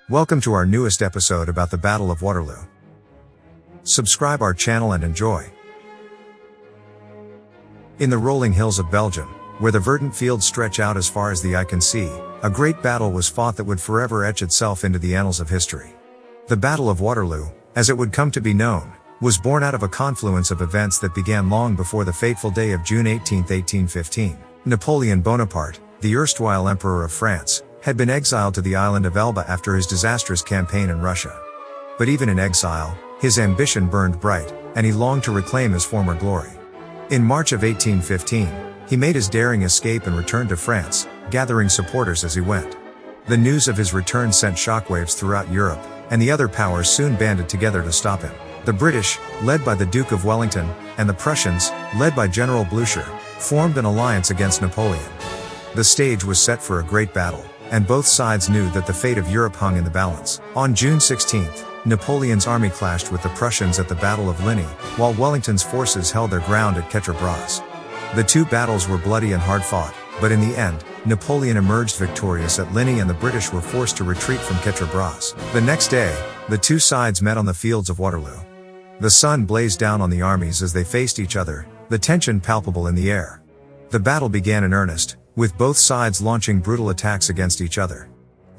Welcome to our newest episode about the Battle of Waterloo. Subscribe our channel and enjoy. In the rolling hills of Belgium, where the verdant fields stretch out as far as the eye can see, a great battle was fought that would forever etch itself into the annals of history. The Battle of Waterloo, as it would come to be known, was born out of a confluence of events that began long before the fateful day of June 18, 1815. Napoleon Bonaparte, the erstwhile Emperor of France, had been exiled to the island of Elba after his disastrous campaign in Russia. But even in exile, his ambition burned bright, and he longed to reclaim his former glory. In March of 1815, he made his daring escape and returned to France, gathering supporters as he went. The news of his return sent shockwaves throughout Europe, and the other powers soon banded together to stop him. The British, led by the Duke of Wellington, and the Prussians, led by General Blücher, formed an alliance against Napoleon. The stage was set for a great battle, and both sides knew that the fate of Europe hung in the balance. On June 16, Napoleon's army clashed with the Prussians at the Battle of Ligny, while Wellington's forces held their ground at Quatre Bras. The two battles were bloody and hard fought, but in the end, Napoleon emerged victorious at Ligny and the British were forced to retreat from Quatre Bras. The next day, the two sides met on the fields of Waterloo. The sun blazed down on the armies as they faced each other, the tension palpable in the air. The battle began in earnest, with both sides launching brutal attacks against each other.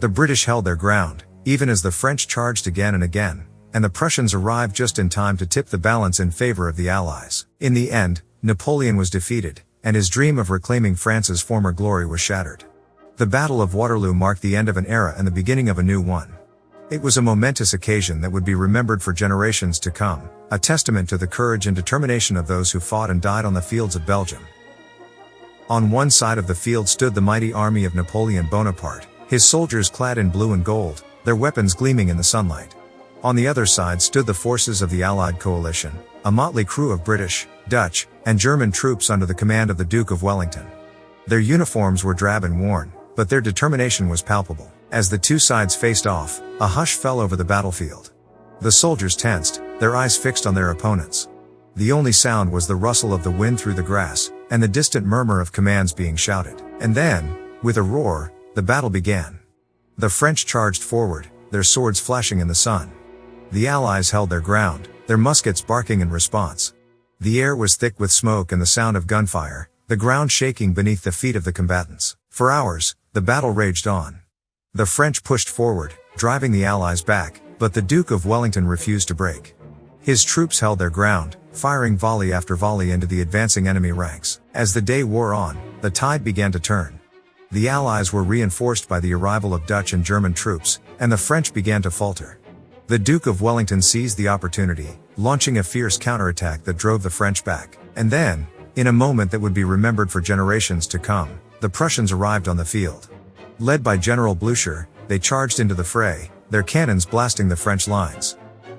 The British held their ground, even as the French charged again and again, and the Prussians arrived just in time to tip the balance in favor of the Allies. In the end, Napoleon was defeated, and his dream of reclaiming France's former glory was shattered. The Battle of Waterloo marked the end of an era and the beginning of a new one. It was a momentous occasion that would be remembered for generations to come, a testament to the courage and determination of those who fought and died on the fields of Belgium. On one side of the field stood the mighty army of Napoleon Bonaparte, his soldiers clad in blue and gold, their weapons gleaming in the sunlight. On the other side stood the forces of the Allied coalition, a motley crew of British, Dutch, and German troops under the command of the Duke of Wellington. Their uniforms were drab and worn, but their determination was palpable. As the two sides faced off, a hush fell over the battlefield. The soldiers tensed, their eyes fixed on their opponents. The only sound was the rustle of the wind through the grass, and the distant murmur of commands being shouted. And then, with a roar, the battle began. The French charged forward, their swords flashing in the sun. The Allies held their ground, their muskets barking in response. The air was thick with smoke and the sound of gunfire, the ground shaking beneath the feet of the combatants. For hours, the battle raged on. The French pushed forward, driving the Allies back, but the Duke of Wellington refused to break. His troops held their ground, firing volley after volley into the advancing enemy ranks. As the day wore on, the tide began to turn. The Allies were reinforced by the arrival of Dutch and German troops, and the French began to falter. The Duke of Wellington seized the opportunity, launching a fierce counterattack that drove the French back. And then, in a moment that would be remembered for generations to come, the Prussians arrived on the field. Led by General Blücher, they charged into the fray, their cannons blasting the French lines.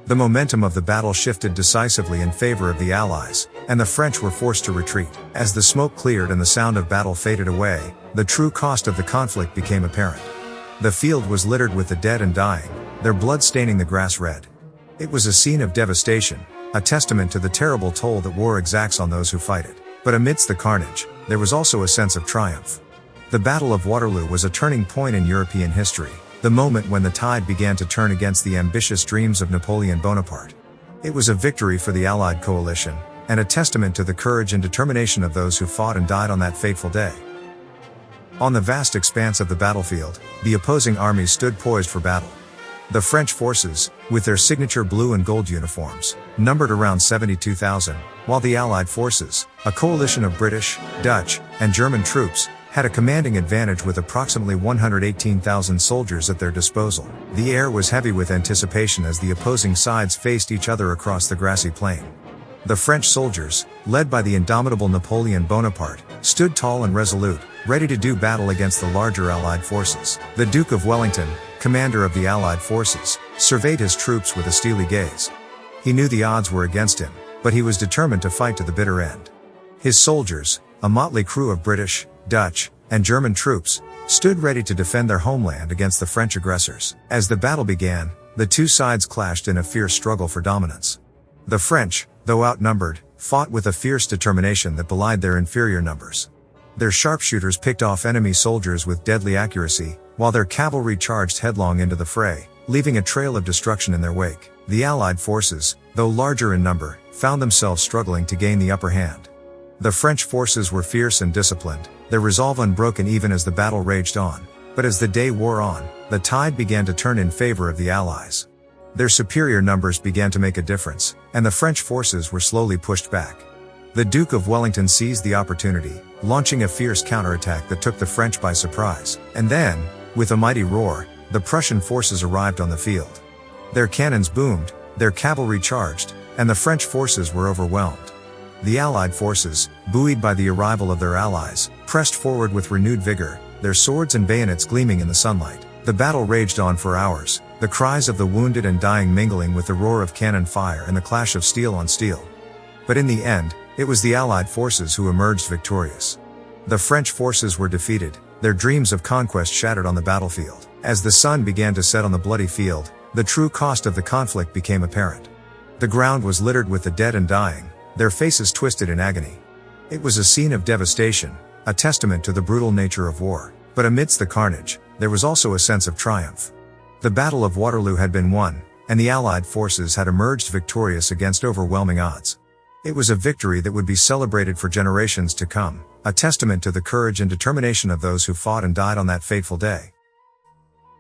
The momentum of the battle shifted decisively in favor of the Allies, and the French were forced to retreat. As the smoke cleared and the sound of battle faded away, the true cost of the conflict became apparent. The field was littered with the dead and dying, their blood staining the grass red. It was a scene of devastation, a testament to the terrible toll that war exacts on those who fight it. But amidst the carnage, there was also a sense of triumph. The Battle of Waterloo was a turning point in European history, the moment when the tide began to turn against the ambitious dreams of Napoleon Bonaparte. It was a victory for the Allied coalition, and a testament to the courage and determination of those who fought and died on that fateful day. On the vast expanse of the battlefield, the opposing armies stood poised for battle. The French forces, with their signature blue and gold uniforms, numbered around 72,000, while the Allied forces, a coalition of British, Dutch, and German troops, had a commanding advantage with approximately 118,000 soldiers at their disposal. The air was heavy with anticipation as the opposing sides faced each other across the grassy plain. The French soldiers, led by the indomitable Napoleon Bonaparte, stood tall and resolute, ready to do battle against the larger Allied forces. The Duke of Wellington, commander of the Allied forces, surveyed his troops with a steely gaze. He knew the odds were against him, but he was determined to fight to the bitter end. His soldiers, a motley crew of British, Dutch, and German troops, stood ready to defend their homeland against the French aggressors. As the battle began, the two sides clashed in a fierce struggle for dominance. The French, though outnumbered, fought with a fierce determination that belied their inferior numbers. Their sharpshooters picked off enemy soldiers with deadly accuracy, while their cavalry charged headlong into the fray, leaving a trail of destruction in their wake. The Allied forces, though larger in number, found themselves struggling to gain the upper hand. The French forces were fierce and disciplined, their resolve unbroken even as the battle raged on. But as the day wore on, the tide began to turn in favor of the Allies. Their superior numbers began to make a difference, and the French forces were slowly pushed back. The Duke of Wellington seized the opportunity, launching a fierce counterattack that took the French by surprise. And then, with a mighty roar, the Prussian forces arrived on the field. Their cannons boomed, their cavalry charged, and the French forces were overwhelmed. The Allied forces, buoyed by the arrival of their allies, pressed forward with renewed vigor, their swords and bayonets gleaming in the sunlight. The battle raged on for hours, the cries of the wounded and dying mingling with the roar of cannon fire and the clash of steel on steel. But in the end, it was the Allied forces who emerged victorious. The French forces were defeated, their dreams of conquest shattered on the battlefield. As the sun began to set on the bloody field, the true cost of the conflict became apparent. The ground was littered with the dead and dying, their faces twisted in agony. It was a scene of devastation, a testament to the brutal nature of war. But amidst the carnage, there was also a sense of triumph. The Battle of Waterloo had been won, and the Allied forces had emerged victorious against overwhelming odds. It was a victory that would be celebrated for generations to come, a testament to the courage and determination of those who fought and died on that fateful day.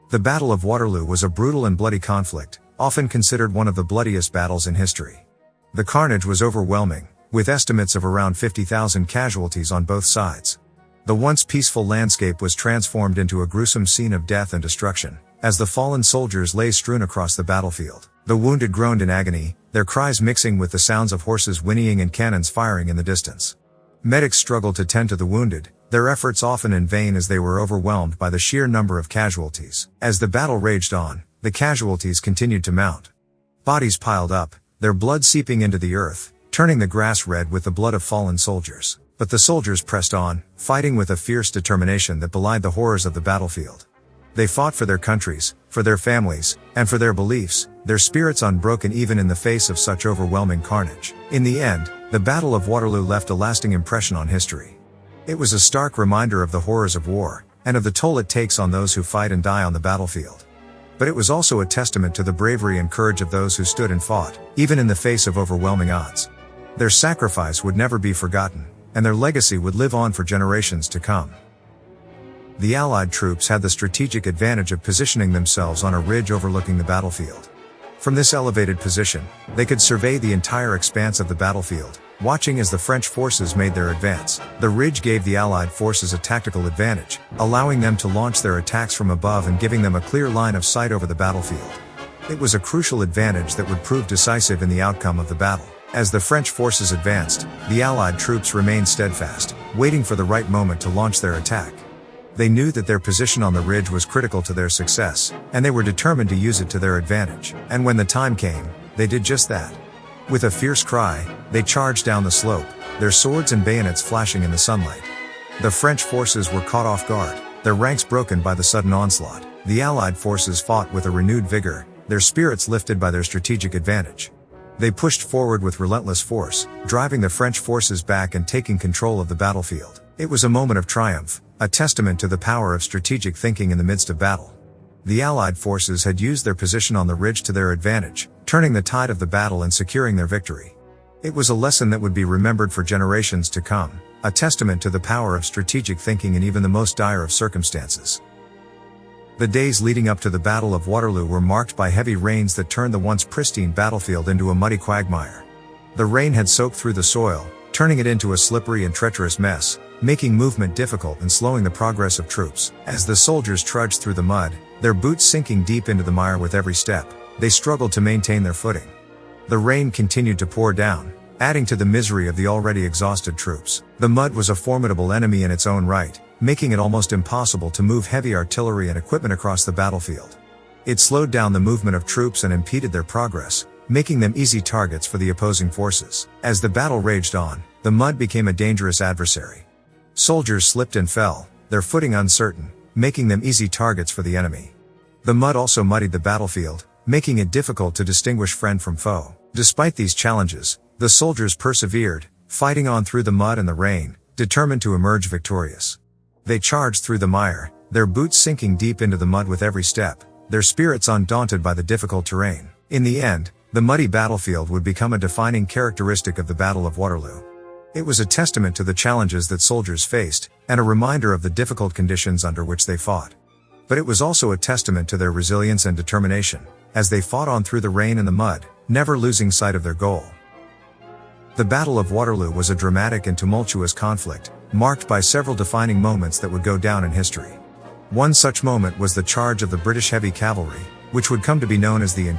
The Battle of Waterloo was a brutal and bloody conflict, often considered one of the bloodiest battles in history. The carnage was overwhelming, with estimates of around 50,000 casualties on both sides. The once peaceful landscape was transformed into a gruesome scene of death and destruction, as the fallen soldiers lay strewn across the battlefield. The wounded groaned in agony, their cries mixing with the sounds of horses whinnying and cannons firing in the distance. Medics struggled to tend to the wounded, their efforts often in vain as they were overwhelmed by the sheer number of casualties. As the battle raged on, the casualties continued to mount. Bodies piled up, their blood seeping into the earth, turning the grass red with the blood of fallen soldiers. But the soldiers pressed on, fighting with a fierce determination that belied the horrors of the battlefield. They fought for their countries, for their families, and for their beliefs, their spirits unbroken even in the face of such overwhelming carnage. In the end, the Battle of Waterloo left a lasting impression on history. It was a stark reminder of the horrors of war, and of the toll it takes on those who fight and die on the battlefield. But it was also a testament to the bravery and courage of those who stood and fought, even in the face of overwhelming odds. Their sacrifice would never be forgotten, and their legacy would live on for generations to come. The Allied troops had the strategic advantage of positioning themselves on a ridge overlooking the battlefield. From this elevated position, they could survey the entire expanse of the battlefield, watching as the French forces made their advance. The ridge gave the Allied forces a tactical advantage, allowing them to launch their attacks from above and giving them a clear line of sight over the battlefield. It was a crucial advantage that would prove decisive in the outcome of the battle. As the French forces advanced, the Allied troops remained steadfast, waiting for the right moment to launch their attack. They knew that their position on the ridge was critical to their success, and they were determined to use it to their advantage. And when the time came, they did just that. With a fierce cry, they charged down the slope, their swords and bayonets flashing in the sunlight. The French forces were caught off guard, their ranks broken by the sudden onslaught. The Allied forces fought with a renewed vigor, their spirits lifted by their strategic advantage. They pushed forward with relentless force, driving the French forces back and taking control of the battlefield. It was a moment of triumph, a testament to the power of strategic thinking in the midst of battle. The Allied forces had used their position on the ridge to their advantage, turning the tide of the battle and securing their victory. It was a lesson that would be remembered for generations to come, a testament to the power of strategic thinking in even the most dire of circumstances. The days leading up to the Battle of Waterloo were marked by heavy rains that turned the once pristine battlefield into a muddy quagmire. The rain had soaked through the soil, turning it into a slippery and treacherous mess, making movement difficult and slowing the progress of troops. As the soldiers trudged through the mud, their boots sinking deep into the mire with every step, they struggled to maintain their footing. The rain continued to pour down, adding to the misery of the already exhausted troops. The mud was a formidable enemy in its own right, making it almost impossible to move heavy artillery and equipment across the battlefield. It slowed down the movement of troops and impeded their progress, making them easy targets for the opposing forces. As the battle raged on, the mud became a dangerous adversary. Soldiers slipped and fell, their footing uncertain, making them easy targets for the enemy. The mud also muddied the battlefield, making it difficult to distinguish friend from foe. Despite these challenges, the soldiers persevered, fighting on through the mud and the rain, determined to emerge victorious. They charged through the mire, their boots sinking deep into the mud with every step, their spirits undaunted by the difficult terrain. In the end, the muddy battlefield would become a defining characteristic of the Battle of Waterloo. It was a testament to the challenges that soldiers faced, and a reminder of the difficult conditions under which they fought. But it was also a testament to their resilience and determination, as they fought on through the rain and the mud, never losing sight of their goal. The Battle of Waterloo was a dramatic and tumultuous conflict, marked by several defining moments that would go down in history. One such moment was the charge of the British heavy cavalry, which would come to be known as the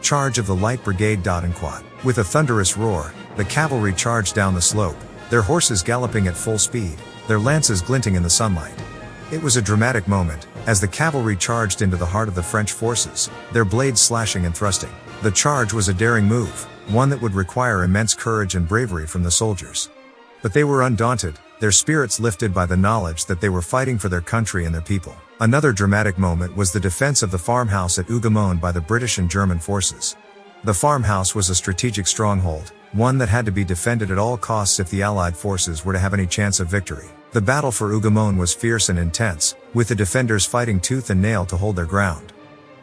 charge of the Light Brigade. With a thunderous roar, the cavalry charged down the slope, their horses galloping at full speed, their lances glinting in the sunlight. It was a dramatic moment, as the cavalry charged into the heart of the French forces, their blades slashing and thrusting. The charge was a daring move, one that would require immense courage and bravery from the soldiers. But they were undaunted, their spirits lifted by the knowledge that they were fighting for their country and their people. Another dramatic moment was the defense of the farmhouse at Hougoumont by the British and German forces. The farmhouse was a strategic stronghold, one that had to be defended at all costs if the Allied forces were to have any chance of victory. The battle for Hougoumont was fierce and intense, with the defenders fighting tooth and nail to hold their ground.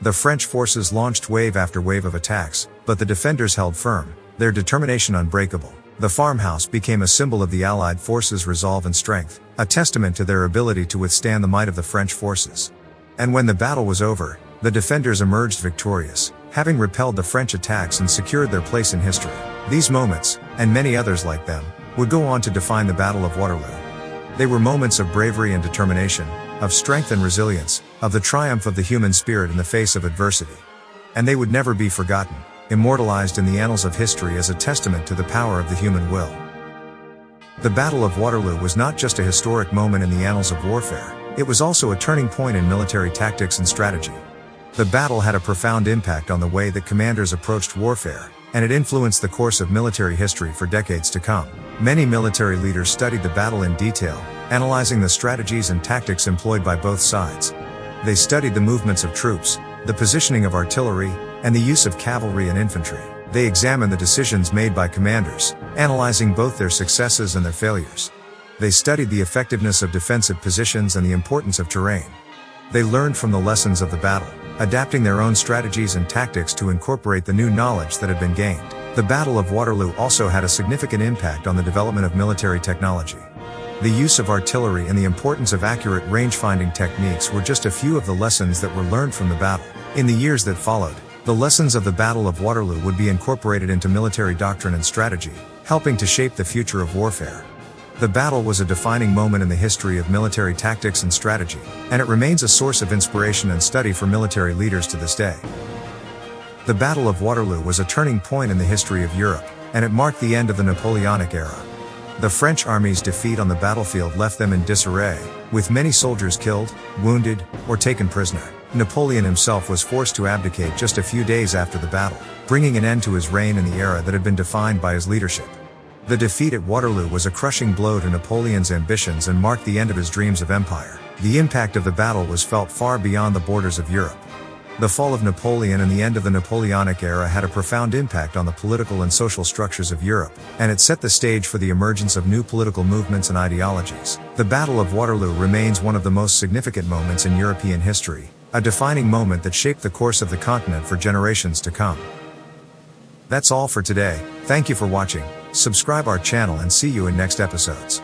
The French forces launched wave after wave of attacks, but the defenders held firm, their determination unbreakable. The farmhouse became a symbol of the Allied forces' resolve and strength, a testament to their ability to withstand the might of the French forces. And when the battle was over, the defenders emerged victorious, having repelled the French attacks and secured their place in history. These moments, and many others like them, would go on to define the Battle of Waterloo. They were moments of bravery and determination, of strength and resilience, of the triumph of the human spirit in the face of adversity. And they would never be forgotten, immortalized in the annals of history as a testament to the power of the human will. The Battle of Waterloo was not just a historic moment in the annals of warfare, it was also a turning point in military tactics and strategy. The battle had a profound impact on the way that commanders approached warfare, and it influenced the course of military history for decades to come. Many military leaders studied the battle in detail, analyzing the strategies and tactics employed by both sides. They studied the movements of troops, the positioning of artillery, and the use of cavalry and infantry. They examined the decisions made by commanders, analyzing both their successes and their failures. They studied the effectiveness of defensive positions and the importance of terrain. They learned from the lessons of the battle, adapting their own strategies and tactics to incorporate the new knowledge that had been gained. The Battle of Waterloo also had a significant impact on the development of military technology. The use of artillery and the importance of accurate range-finding techniques were just a few of the lessons that were learned from the battle. In the years that followed, the lessons of the Battle of Waterloo would be incorporated into military doctrine and strategy, helping to shape the future of warfare. The battle was a defining moment in the history of military tactics and strategy, and it remains a source of inspiration and study for military leaders to this day. The Battle of Waterloo was a turning point in the history of Europe, and it marked the end of the Napoleonic era. The French army's defeat on the battlefield left them in disarray, with many soldiers killed, wounded, or taken prisoner. Napoleon himself was forced to abdicate just a few days after the battle, bringing an end to his reign in the era that had been defined by his leadership. The defeat at Waterloo was a crushing blow to Napoleon's ambitions and marked the end of his dreams of empire. The impact of the battle was felt far beyond the borders of Europe. The fall of Napoleon and the end of the Napoleonic era had a profound impact on the political and social structures of Europe, and it set the stage for the emergence of new political movements and ideologies. The Battle of Waterloo remains one of the most significant moments in European history, a defining moment that shaped the course of the continent for generations to come. That's all for today. Thank you for watching. Subscribe our channel and see you in next episodes.